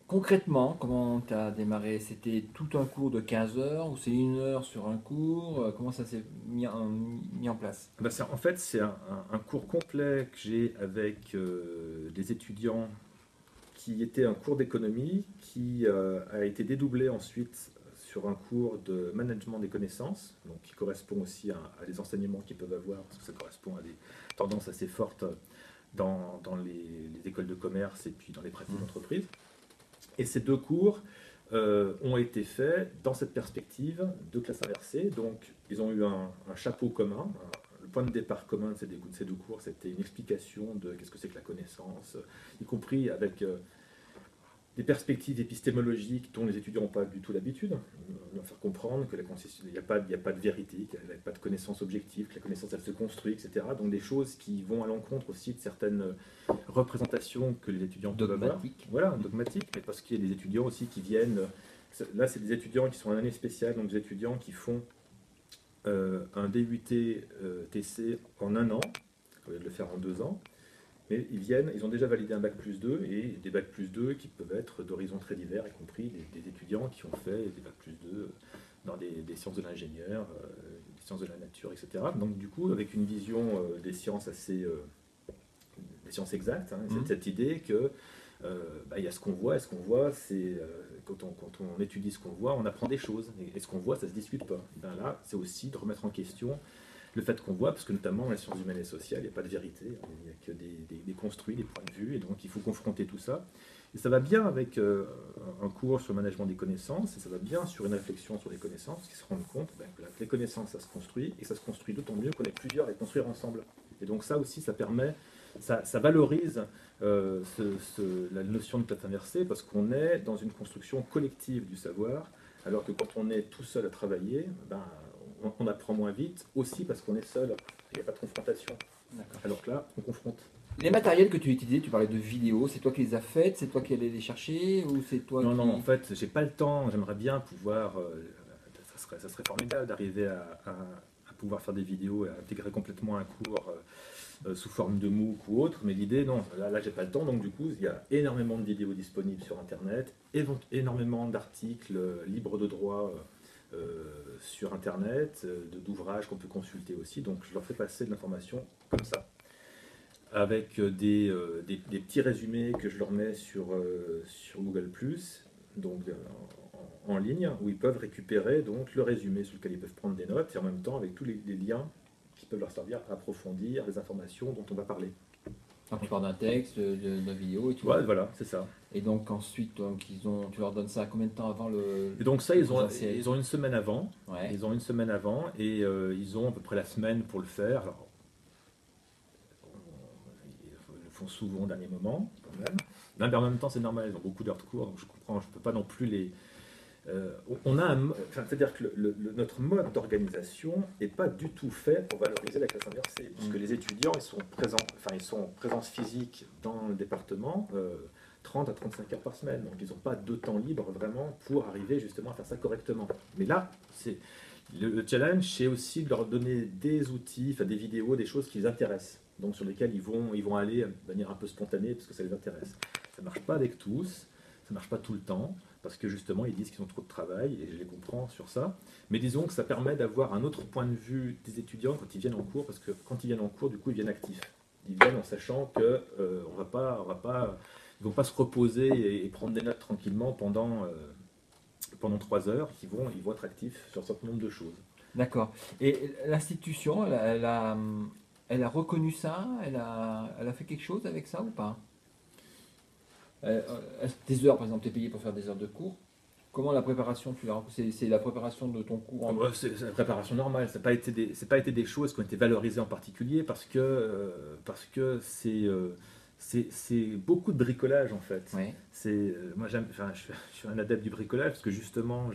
Concrètement, comment tu as démarré? C'était tout un cours de 15 heures ou c'est 1 heure sur un cours? Comment ça s'est mis en place? Bah, en fait, c'est un cours complet que j'ai avec des étudiants qui était un cours d'économie qui a été dédoublé ensuite sur un cours de management des connaissances, donc qui correspond aussi à des enseignements qu'ils peuvent avoir, parce que ça correspond à des tendances assez fortes dans les écoles de commerce et puis dans les pratiques d'entreprise. Et ces deux cours ont été faits dans cette perspective de classe inversée. Donc, ils ont eu un chapeau commun. Le point de départ commun de ces deux cours, c'était une explication de qu'est-ce que c'est que la connaissance, y compris avec des perspectives épistémologiques dont les étudiants n'ont pas du tout l'habitude, leur faire comprendre que il n'y a pas de vérité, qu'il n'y a pas de connaissance objective, que la connaissance elle se construit, etc. Donc des choses qui vont à l'encontre aussi de certaines représentations que les étudiants peuvent avoir. Dogmatique. Voilà, dogmatique, mais parce qu'il y a des étudiants aussi qui viennent, là c'est des étudiants qui sont en année spéciale, donc des étudiants qui font un DUT TC en 1 an, au lieu de le faire en 2 ans. Mais ils ont déjà validé un bac plus 2 et des bac plus 2 qui peuvent être d'horizons très divers, y compris des étudiants qui ont fait des bac plus 2 dans des sciences de l'ingénieur, des sciences de la nature, etc. Donc du coup, avec une vision des sciences des sciences exactes, hein, cette idée que il y a ce qu'on voit, et ce qu'on voit, c'est quand on étudie ce qu'on voit, on apprend des choses, et ce qu'on voit, ça se discute pas. Et ben là, c'est aussi de remettre en question le fait qu'on voit, parce que notamment dans les sciences humaines et sociales, il n'y a pas de vérité, il n'y a que des construits, des points de vue, et donc il faut confronter tout ça. Et ça va bien avec un cours sur le management des connaissances, et ça va bien sur une réflexion sur les connaissances, qui se rendent compte que les connaissances, ça se construit, et ça se construit d'autant mieux qu'on est plusieurs à les construire ensemble. Et donc ça aussi, ça permet, ça valorise la notion de plate inversée, parce qu'on est dans une construction collective du savoir, alors que quand on est tout seul à travailler, on apprend moins vite, aussi parce qu'on est seul, il n'y a pas de confrontation. Alors que là, on confronte. Les matériels que tu utilisais, tu parlais de vidéos, c'est toi qui les as faites, c'est toi qui allais les chercher ou c'est toi Non, qui... non, en fait, j'ai pas le temps, j'aimerais bien pouvoir, ça serait formidable d'arriver à pouvoir faire des vidéos et à intégrer complètement un cours sous forme de MOOC ou autre, mais l'idée, non, là j'ai pas le temps, donc du coup, il y a énormément de vidéos disponibles sur Internet, énormément d'articles libres de droit sur Internet, d'ouvrages qu'on peut consulter aussi. Donc je leur fais passer de l'information comme ça, avec des petits résumés que je leur mets sur Google ⁇ donc en ligne, où ils peuvent récupérer donc, le résumé sur lequel ils peuvent prendre des notes, et en même temps avec tous les liens qui peuvent leur servir à approfondir les informations dont on va parler. Donc tu parles d'un texte, d'une vidéo et tout. Ouais, voilà, c'est ça. Et donc ensuite, tu leur donnes ça combien de temps avant le... Et donc ça, le ils présentiel? ont une semaine avant. Ouais. Ils ont une semaine avant et ils ont à peu près la semaine pour le faire. Alors, ils le font souvent au dernier moment, quand même. Mais en même temps, c'est normal, ils ont beaucoup d'heures de cours, donc je comprends, je ne peux pas non plus les... c'est-à-dire que notre mode d'organisation n'est pas du tout fait pour valoriser la classe inversée, puisque les étudiants, ils sont présents, ils sont en présence physique dans le département 30 à 35 heures par semaine, donc ils n'ont pas de temps libre vraiment pour arriver justement à faire ça correctement. Mais là, c'est le challenge, c'est aussi de leur donner des outils, des vidéos, des choses qui les intéressent, donc sur lesquelles ils vont aller de manière un peu spontanée parce que ça les intéresse. Ça ne marche pas avec tous, ça ne marche pas tout le temps, parce que justement ils disent qu'ils ont trop de travail, et je les comprends sur ça. Mais disons que ça permet d'avoir un autre point de vue des étudiants quand ils viennent en cours, parce que quand ils viennent en cours, du coup ils viennent actifs. Ils viennent en sachant que ils vont pas se reposer et prendre des notes tranquillement pendant 3 heures, ils vont être actifs sur un certain nombre de choses. D'accord. Et l'institution, elle a reconnu ça? Elle a fait quelque chose avec ça ou pas? Tes heures, par exemple, tu es payé pour faire des heures de cours. Comment la préparation, c'est la préparation de ton cours en... C'est la préparation normale, ça n'a pas été des choses qui ont été valorisées en particulier parce que c'est beaucoup de bricolage en fait. Ouais. Moi je suis un adepte du bricolage parce que justement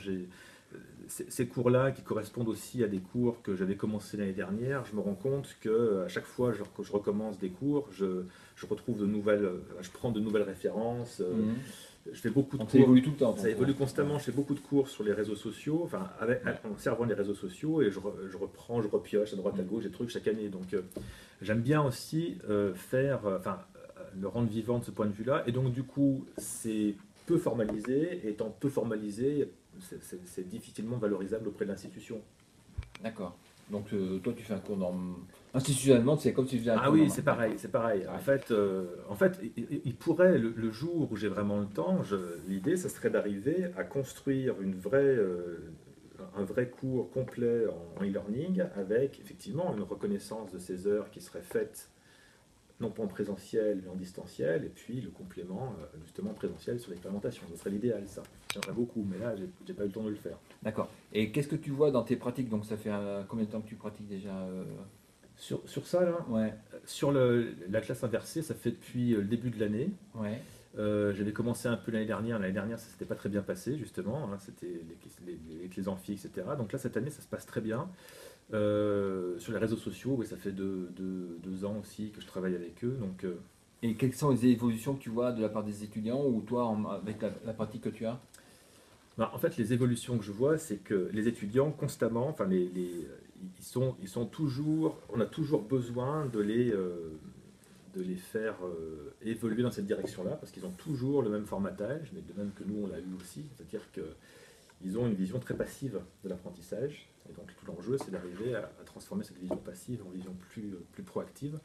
ces cours-là, qui correspondent aussi à des cours que j'avais commencé l'année dernière, je me rends compte que à chaque fois que je recommence des cours, je retrouve de nouvelles, je prends de nouvelles références. Mhm. Je fais beaucoup de Donc ça cours. évolue tout le temps, ton Ça évolue cours. constamment. Je fais beaucoup de cours sur les réseaux sociaux, enfin, Ouais. en servant les réseaux sociaux, et je reprends, je repioche à droite à Mhm. gauche des trucs chaque année. Donc, j'aime bien aussi le rendre vivant de ce point de vue-là. Et donc, du coup, c'est peu formalisé. Et étant peu formalisé, c'est difficilement valorisable auprès de l'institution. D'accord. Donc toi, tu fais un cours institutionnellement, c'est comme si tu faisais un Ah cours oui, normal. c'est pareil, D'accord. c'est pareil. Pareil. En fait, il pourrait, le jour où j'ai vraiment le temps, l'idée, ça serait d'arriver à construire un vrai cours complet en e-learning avec effectivement une reconnaissance de ces heures qui serait faite non pas en présentiel mais en distanciel, et puis le complément justement présentiel sur l'expérimentation. Ce serait l'idéal, ça. J'aimerais beaucoup, mais là, j'ai pas eu le temps de le faire. D'accord. Et qu'est-ce que tu vois dans tes pratiques? Donc ça fait combien de temps que tu pratiques déjà Sur ça, là, Ouais, la classe inversée, ça fait depuis le début de l'année. ouais. J'avais commencé un peu l'année dernière. L'année dernière, ça s'était pas très bien passé, justement, hein. C'était avec les amphis, etc. Donc là, cette année, ça se passe très bien. Sur les réseaux sociaux, oui, ça fait 2 ans aussi que je travaille avec eux. Donc, Et quelles sont les évolutions que tu vois de la part des étudiants ou toi avec la pratique que tu as? bah, en fait, les évolutions que je vois, c'est que les étudiants, constamment, enfin, ils sont toujours, on a toujours besoin de les faire évoluer dans cette direction-là, parce qu'ils ont toujours le même formatage, mais de même que nous, on l'a eu aussi. C'est-à-dire qu'ils ont une vision très passive de l'apprentissage. Et donc, tout l'enjeu, c'est d'arriver à transformer cette vision passive en vision plus proactive,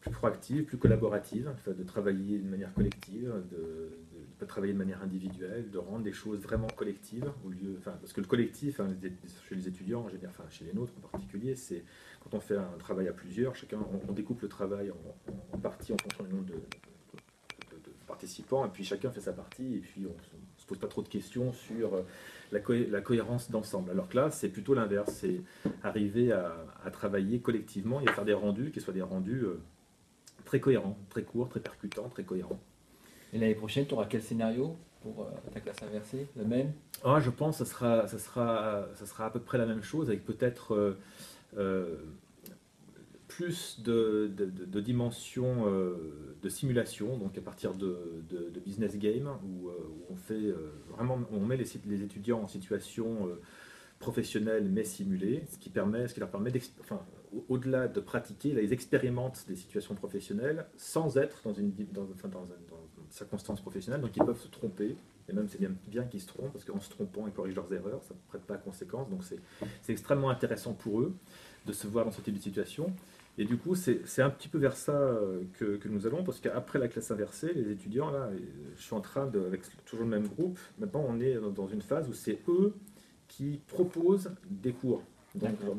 plus collaborative, enfin, de travailler de manière collective, de ne pas travailler de manière individuelle, de rendre les choses vraiment collectives, au lieu, enfin, parce que le collectif, hein, chez les étudiants, en général, enfin, chez les nôtres en particulier, c'est quand on fait un travail à plusieurs, on découpe le travail en parties en fonction du nombre de participants, et puis chacun fait sa partie, et puis on ne se pose pas trop de questions sur la cohérence d'ensemble. Alors que là, c'est plutôt l'inverse, c'est arriver à travailler collectivement et à faire des rendus qui soient des rendus très cohérent, très court, très percutant, très cohérent. Et l'année prochaine, tu auras quel scénario pour ta classe inversée? Le même? Ah, je pense que ça sera à peu près la même chose, avec peut-être euh, plus de dimensions de simulation, donc à partir de business game, où on fait vraiment, on met les étudiants en situation professionnelle mais simulée, ce qui leur permet, enfin, au-delà de pratiquer, là, ils expérimentent des situations professionnelles sans être dans une circonstance professionnelle, donc ils peuvent se tromper, et même c'est bien qu'ils se trompent, parce qu'en se trompant, ils corrigent leurs erreurs, ça ne prête pas à conséquence, donc c'est extrêmement intéressant pour eux de se voir dans ce type de situation. Et du coup, c'est un petit peu vers ça que nous allons, parce qu'après la classe inversée, les étudiants, là, je suis en train de, avec toujours le même groupe, maintenant on est dans une phase où c'est eux qui proposent des cours. Donc je leur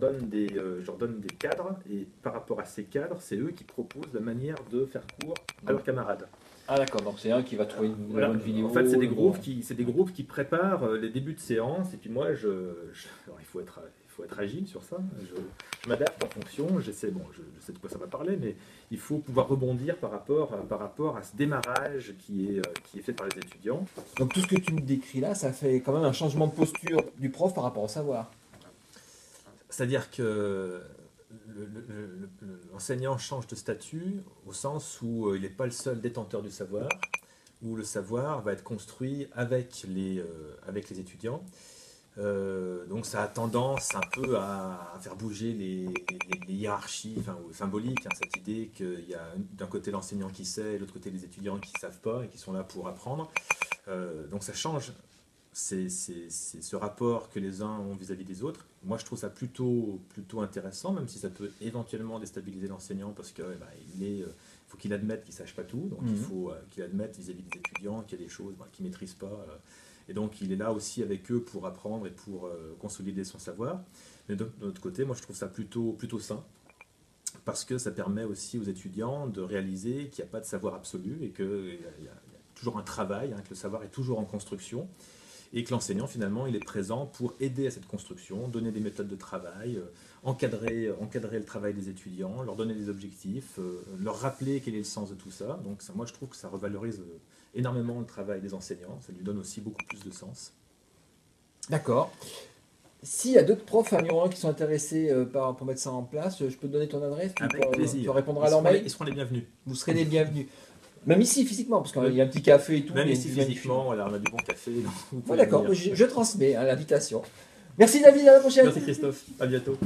donne des cadres, et par rapport à ces cadres, c'est eux qui proposent la manière de faire cours à leurs camarades. Ah d'accord, donc c'est un qui va trouver la Voilà. bonne vidéo. En fait, c'est le bon- c'est des groupes qui préparent les débuts de séance, et puis moi, alors, il faut être agile sur ça. Je m'adapte en fonction, j'essaie, bon, je sais de quoi ça va parler, mais il faut pouvoir rebondir par rapport à ce démarrage qui est fait par les étudiants. Donc tout ce que tu me décris là, ça fait quand même un changement de posture du prof par rapport au savoir. C'est-à-dire que l'enseignant change de statut au sens où il n'est pas le seul détenteur du savoir, où le savoir va être construit avec les étudiants. Donc ça a tendance un peu à faire bouger les hiérarchies, enfin, symboliques, hein, cette idée qu'il y a d'un côté l'enseignant qui sait et de l'autre côté les étudiants qui ne savent pas et qui sont là pour apprendre. Donc ça change c'est ce rapport que les uns ont vis-à-vis des autres. Moi, je trouve ça plutôt intéressant, même si ça peut éventuellement déstabiliser l'enseignant, parce que faut qu'il admette qu'il ne sache pas tout, donc il faut qu'il admette vis-à-vis des étudiants qu'il y a des choses qu'il ne maîtrise pas. Et donc, il est là aussi avec eux pour apprendre et pour consolider son savoir. Mais de l'autre côté, moi, je trouve ça plutôt sain, parce que ça permet aussi aux étudiants de réaliser qu'il n'y a pas de savoir absolu et qu'il y a toujours un travail, hein, que le savoir est toujours en construction, et que l'enseignant, finalement, il est présent pour aider à cette construction, donner des méthodes de travail, encadrer le travail des étudiants, leur donner des objectifs, leur rappeler quel est le sens de tout ça. Donc ça, moi, je trouve que ça revalorise énormément le travail des enseignants, ça lui donne aussi beaucoup plus de sens. D'accord. s'il y a d'autres profs à Lyon 1 qui sont intéressés pour mettre ça en place, je peux te donner ton adresse, Avec plaisir. tu répondras à leur mail. Ils seront les bienvenus. Vous serez les bienvenus. Même ici, physiquement, parce qu'il y a un petit café et tout. Même il y a ici, une vision. physiquement, voilà, on a du bon café. Donc vous pouvez D'accord, venir. je transmets l'invitation. Merci David, à la prochaine. Merci Christophe, à bientôt.